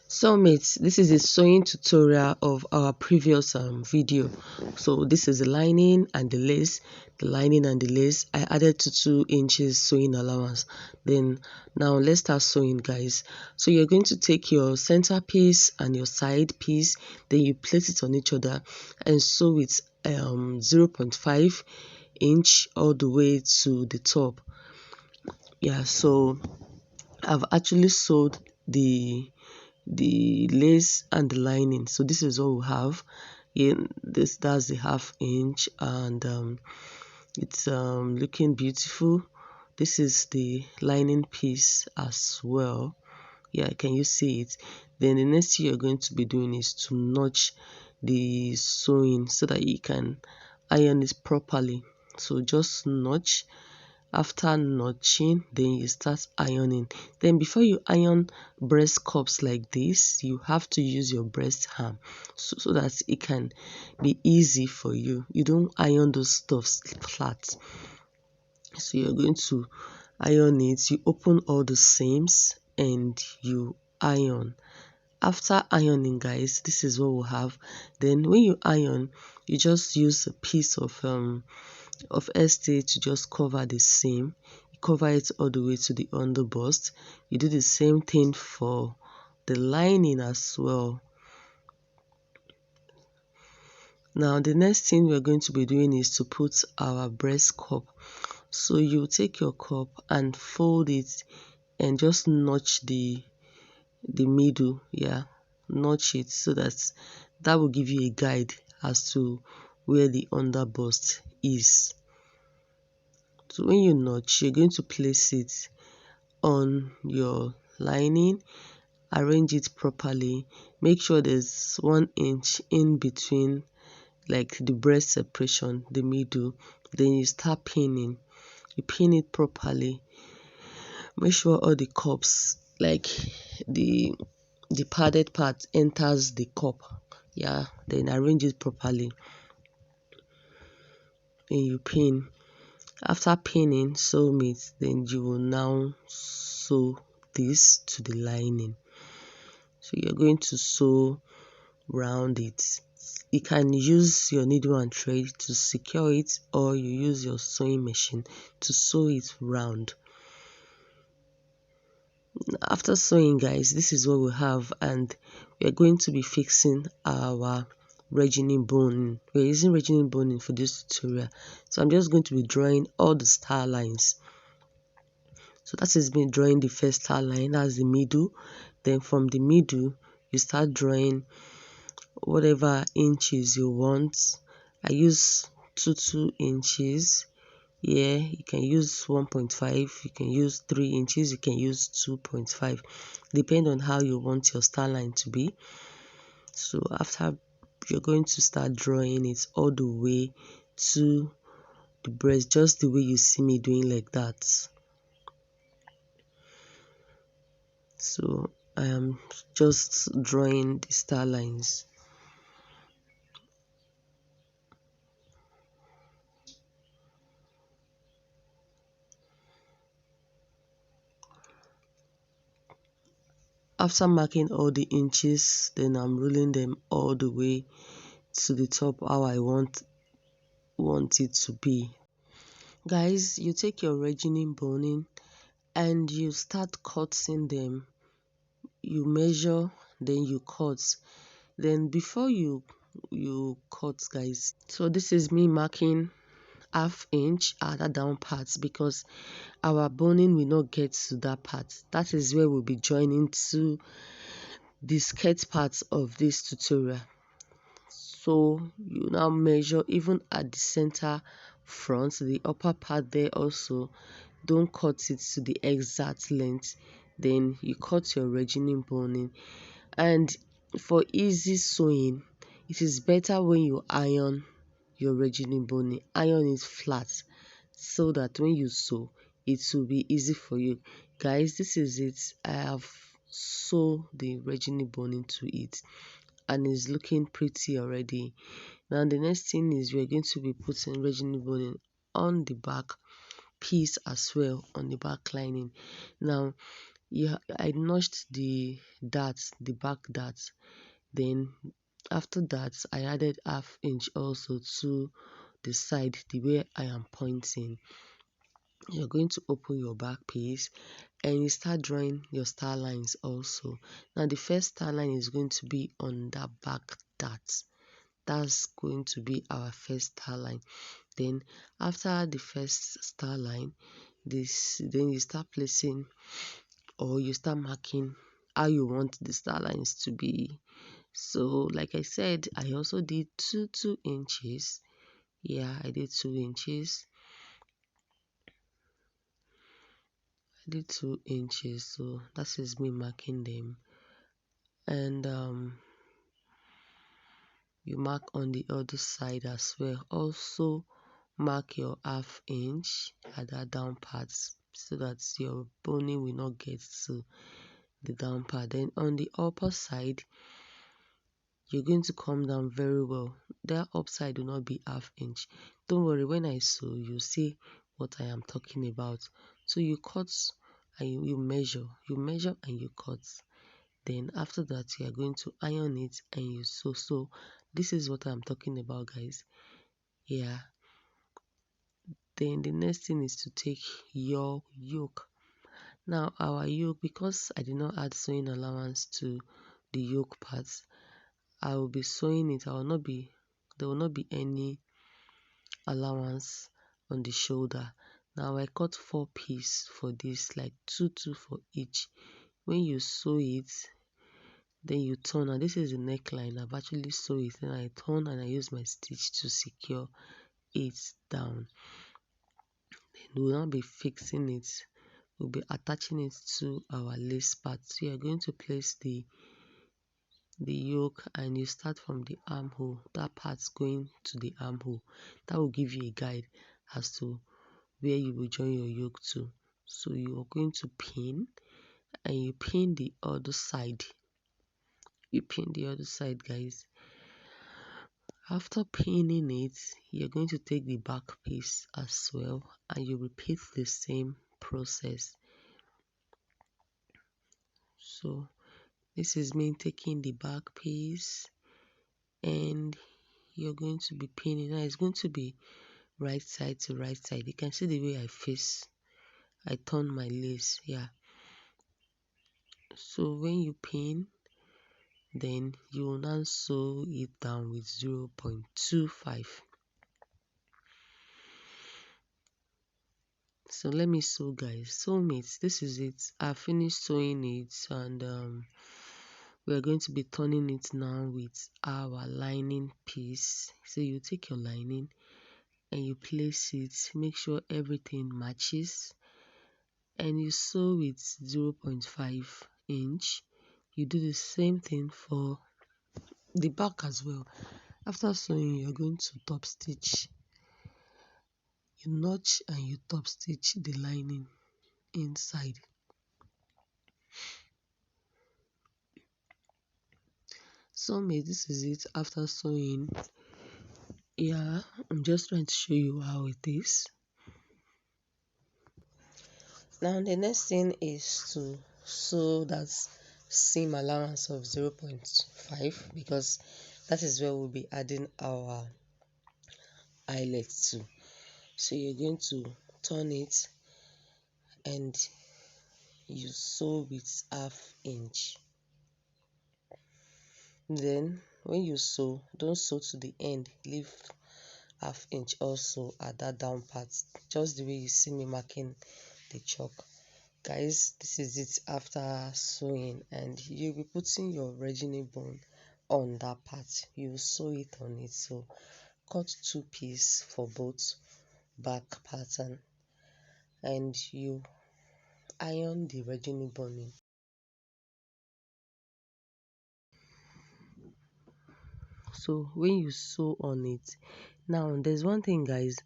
So mates, this is a sewing tutorial of our previous video. So this is the lining and the lace. The lining and the lace, I added to 2 inches sewing allowance. Then now let's start sewing, guys. So you're going to take your center piece and your side piece, then you place it on each other and sew it 0.5 inch all the way to the top. Yeah, so I've actually sewed the lace and the lining. So this is what we have. That's the 1/2 inch, and it's looking beautiful. This is the lining piece as well. Yeah, can you see it? Then the next thing you're going to be doing is to notch the sewing so that you can iron it properly. So just notch. After notching, then you start ironing. Then before you iron breast cups like this, you have to use your breast ham so that it can be easy for you. You don't iron those stuffs flat. So you're going to iron it. You open all the seams and you iron. After ironing, guys, this is what we'll have. Then when you iron, you just use a piece of ST to just cover the seam. You cover it all the way to the underbust. You do the same thing for the lining as well. Now the next thing we're going to be doing is to put our breast cup. So you take your cup and fold it and just notch the middle. Yeah, notch it so that will give you a guide as to where the underbust is. So when you notch, you're going to place it on your lining, arrange it properly, make sure there's 1 inch in between, like the breast separation, the middle. Then you start pinning. You pin it properly. Make sure all the cups, like the padded part enters the cup. Yeah, then arrange it properly. Then you pin. After pinning, sew it. Then you will now sew this to the lining. So you're going to sew round it. You can use your needle and thread to secure it, or you use your sewing machine to sew it round. After sewing, guys, this is what we have, and we're going to be fixing our regional boning. We're using regional boning for this tutorial, so I'm just going to be drawing all the star lines. So that is me drawing the first star line, that's the middle. Then from the middle, you start drawing whatever inches you want. I use 2 inches. Yeah, you can use 1.5, you can use 3 inches, you can use 2.5, depend on how you want your star line to be. So after, you're going to start drawing it all the way to the breast, just the way you see me doing, like that. So I am just drawing the star lines. After marking all the inches, then I'm ruling them all the way to the top how I want it to be. Guys, you take your regional boning and you start cutting them. You measure, then you cut. Then before you cut, guys, so this is me marking 1/2 inch at that down part, because our boning will not get to that part. That is where we'll be joining to the skirt part of this tutorial. So you now measure even at the center front, the upper part there also. Don't cut it to the exact length. Then you cut your regional boning. And for easy sewing, it is better when you iron your regional boning. Iron it flat so that when you sew, it will be easy for you. Guys, this is it. I have sewn the regional boning to it, and it's looking pretty already. Now the next thing is we're going to be putting regional boning on the back piece as well, on the back lining. Now Yeah, I notched the darts, the back darts. Then after that, I added half inch also to the side, the way I am pointing. You're going to open your back piece and you start drawing your star lines also. Now the first star line is going to be on that back dart. That's going to be our first star line. Then after the first star line, then you start placing, or you start marking how you want the star lines to be. So like I said, I also did 2 inches. Yeah, I did 2 inches. I did 2 inches, so that is me marking them. And you mark on the other side as well. Also mark your half inch at that down part so that your boning will not get to the down part. Then on the upper side, you're going to come down very well. That upside will not be half inch. Don't worry, when I sew, you see what I am talking about. So you cut and you measure and you cut. Then after that, you are going to iron it and you sew. So this is what I'm talking about, guys. Yeah. Then the next thing is to take your yoke. Now our yoke, because I did not add sewing allowance to the yoke parts, I will be sewing it. There will not be any allowance on the shoulder. Now I cut 4 pieces for this, like two for each. When you sew it, then you turn, and this is the neckline. I've actually sew it, and I turn and I use my stitch to secure it down. Then we'll now be fixing it. We'll be attaching it to our lace part. So you're going to place the yoke and you start from the armhole. That part's going to the armhole. That will give you a guide as to where you will join your yoke to. So you are going to pin and you pin the other side. You pin the other side, guys. After pinning it, you're going to take the back piece as well and you repeat the same process. So this is me taking the back piece and you're going to be pinning. Now it's going to be right side to right side. You can see the way I face. I turn my lace. Yeah. So when you pin, then you will now sew it down with 0.25. So let me sew, guys. Sew mates, this is it. I finished sewing it and we are going to be turning it now with our lining piece. So you take your lining and you place it, make sure everything matches, and you sew with 0.5 inch. You do the same thing for the back as well. After sewing, you're going to top stitch. You notch and you top stitch the lining inside. So this is it after sewing. Yeah, I'm just trying to show you how it is. Now the next thing is to sew that seam allowance of 0.5 because that is where we'll be adding our eyelet to. So you're going to turn it and you sew with half inch. Then when you sew, don't sew to the end, leave half inch also at that down part, just the way you see me marking the chalk. Guys, this is it after sewing, and you'll be putting your virginie bone on that part. You sew it on it. So cut 2 pieces for both back pattern and you iron the virginie bone in. So when you sew on it, now there's one thing, guys.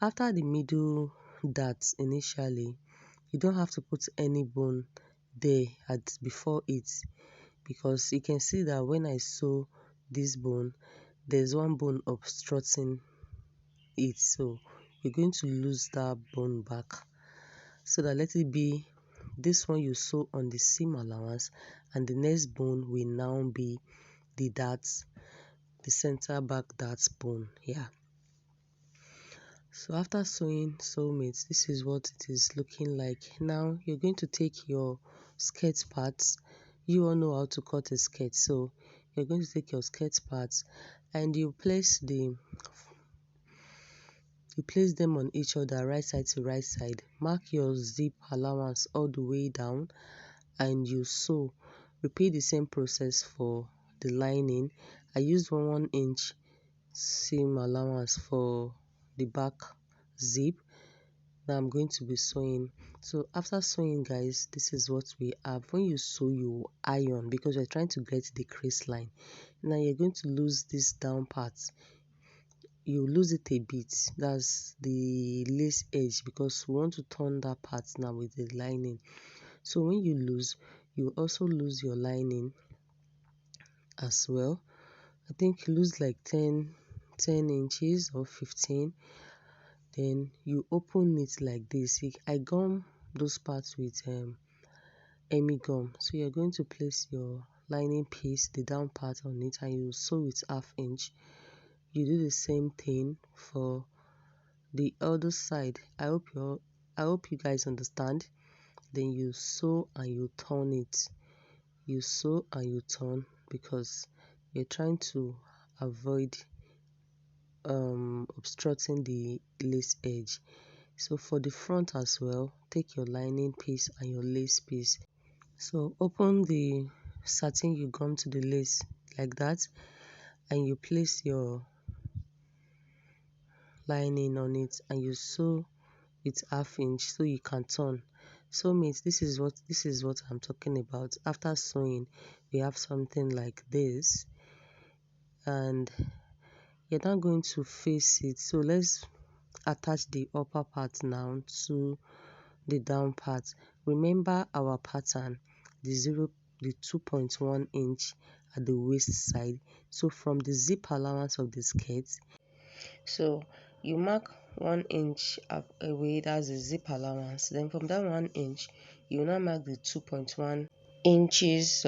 After the middle dart initially, you don't have to put any bone there at before it, because you can see that when I sew this bone, there's one bone obstructing it. So we're going to lose that bone back, so that let it be this one you sew on the seam allowance, and the next bone will now be the darts, the center back darts bone. Yeah. So after sewing soulmates, this is what it is looking like. Now you're going to take your skirt parts. You all know how to cut a skirt, so you're going to take your skirt parts and you place them on each other, right side to right side. Mark your zip allowance all the way down and you sew. Repeat the same process for the lining. I used 1 inch seam allowance for the back zip. Now I'm going to be sewing. So after sewing, guys, this is what we have. When you sew, you iron because you're trying to get the crease line. Now you're going to lose this down part. You lose it a bit. That's the lace edge, because we want to turn that part now with the lining. So when you lose, you also lose your lining as well. I think you lose like 10 inches or 15. Then you open it like this. I gum those parts with Emi gum. So you're going to place your lining piece, the down part, on it, and you sew it 1/2 inch. You do the same thing for the other side. I hope you guys understand. Then you sew and you turn it. You sew and you turn because you're trying to avoid obstructing the lace edge. So for the front as well, take your lining piece and your lace piece. So open the satin you gum to the lace like that, and you place your lining on it and you sew with 1/2 inch so you can turn. So mates, this is what I'm talking about. After sewing, we have something like this, and you're now going to face it. So let's attach the upper part now to the down part. Remember our pattern, the 2.1 inch at the waist side. So from the zip allowance of the skirt, so you mark 1 inch away, that's the zip allowance. Then from that 1 inch, you now mark the 2.1 inches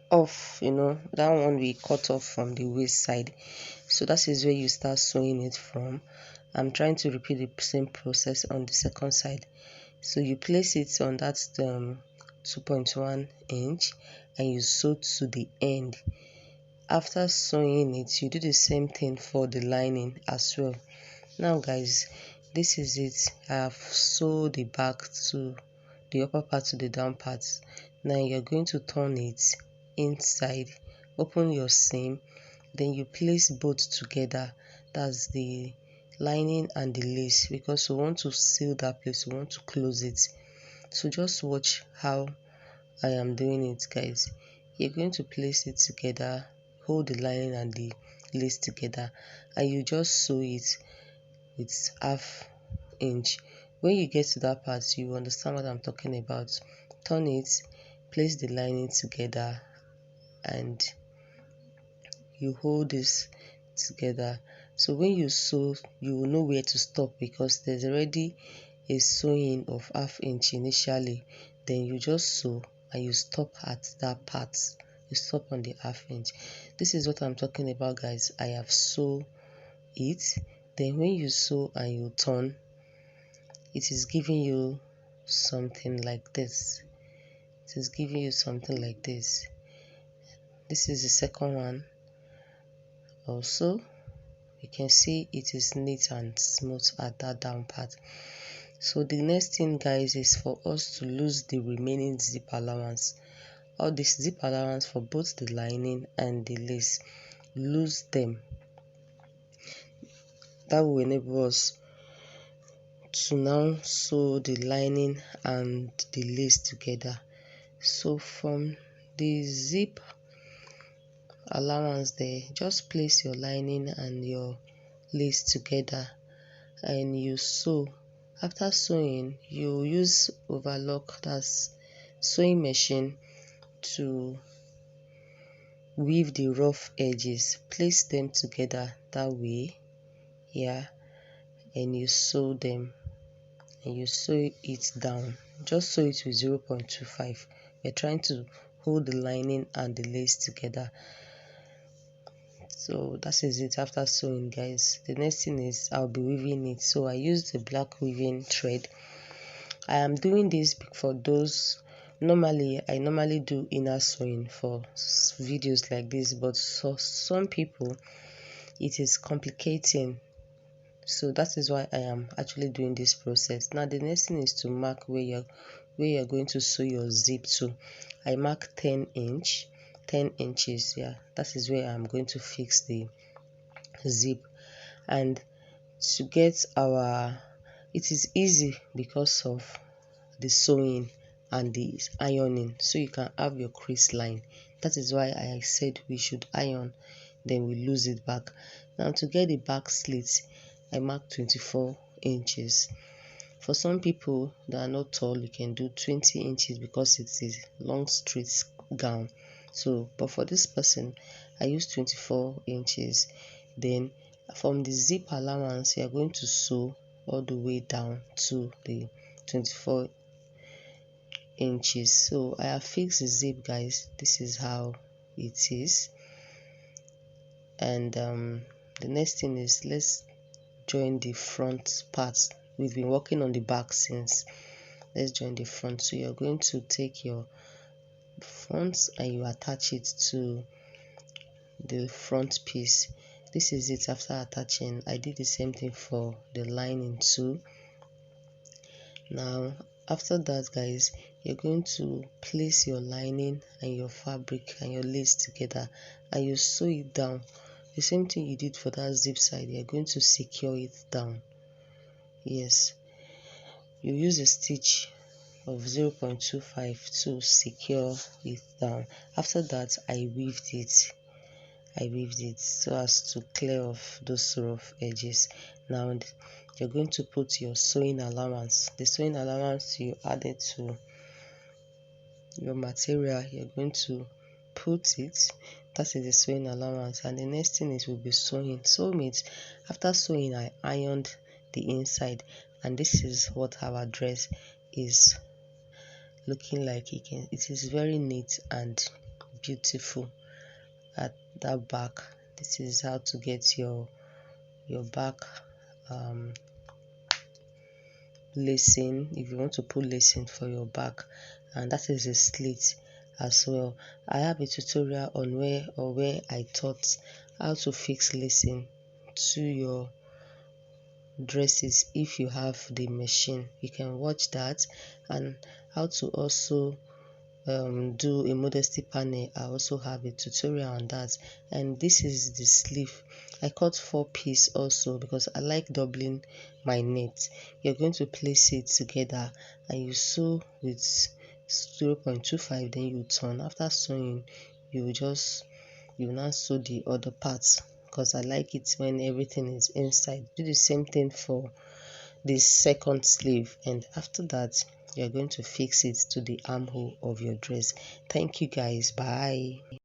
off, that one we cut off from the waist side. So that is where you start sewing it from. I'm trying to repeat the same process on the second side. So you place it on that 2.1 inch and you sew to the end. After sewing it, you do the same thing for the lining as well. Now guys, this is it. I have sewed the back to the upper part to the down part. Now you're going to turn it inside, open your seam, then you place both together. That's the lining and the lace, because we want to seal that place, we want to close it. So just watch how I am doing it, guys. You're going to place it together, hold the lining and the lace together, and you just sew it with 1/2 inch. When you get to that part, you understand what I'm talking about. Turn it, place the lining together, and you hold this together. So when you sew, you will know where to stop, because there's already a sewing of 1/2 inch initially. Then you just sew and you stop at that part. You stop on the 1/2 inch. This is what I'm talking about, guys. I have sewn it. Then when you sew and you turn, it is giving you something like this. It is giving you something like this. This is the second one. Also, you can see it is neat and smooth at that down part. So the next thing, guys, is for us to lose the remaining zip allowance. All this zip allowance for both the lining and the lace, lose them. That will enable us to now sew the lining and the lace together. So from the zip allowance there, just place your lining and your lace together and you sew. After sewing, you use overlock, that's sewing machine, to weave the rough edges. Place them together that way, yeah, and you sew them and you sew it down. just sew it with 0.25. We're trying to hold the lining and the lace together. So that is it after sewing, guys. The next thing is I'll be weaving it. So I used the black weaving thread. I am doing this for those, I normally do inner sewing for videos like this, but for some people it is complicating, so that is why I am actually doing this process. Now the next thing is to mark where you're going to sew your zip to. I mark 10 inches. Yeah, that is where I'm going to fix the zip. And to get it is easy because of the sewing and the ironing, so you can have your crease line. That is why I said we should iron, then we lose it back. Now to get the back slit, I mark 24 inches. For some people that are not tall, you can do 20 inches because it's a long straight gown. So but for this person, I use 24 inches. Then from the zip allowance, you are going to sew all the way down to the 24 inches. So I have fixed the zip, guys. This is how it is. And the next thing is, let's join the front part. We've been working on the back since. Let's join the front. So you're going to take your front and you attach it to the front piece. This is it after attaching. I did the same thing for the lining too. Now after that, guys, you're going to place your lining and your fabric and your lace together, and you sew it down. The same thing you did for that zip side, you're going to secure it down. Yes, you use a stitch of 0.25 to secure it down. After that, I weaved it so as to clear off those rough edges. Now you're going to put your sewing allowance. The sewing allowance you added to your material, you're going to put it. That is the sewing allowance. And the next thing is we'll be sewing. After sewing, I ironed the inside, and this is what our dress is looking like. It is very neat and beautiful at that back. This is how to get your back lacing, if you want to put lacing for your back. And that is a slit as well. I have a tutorial on where I taught how to fix lacing to your dresses. If you have the machine, you can watch that. And how to also do a modesty panel, I also have a tutorial on that. And this is the sleeve. I cut 4 pieces also because I like doubling my net. You're going to place it together and you sew with 0.25, then you turn. After sewing, you now sew the other parts because I like it when everything is inside. Do the same thing for this second sleeve, and after that you're going to fix it to the armhole of your dress. Thank you, guys. Bye.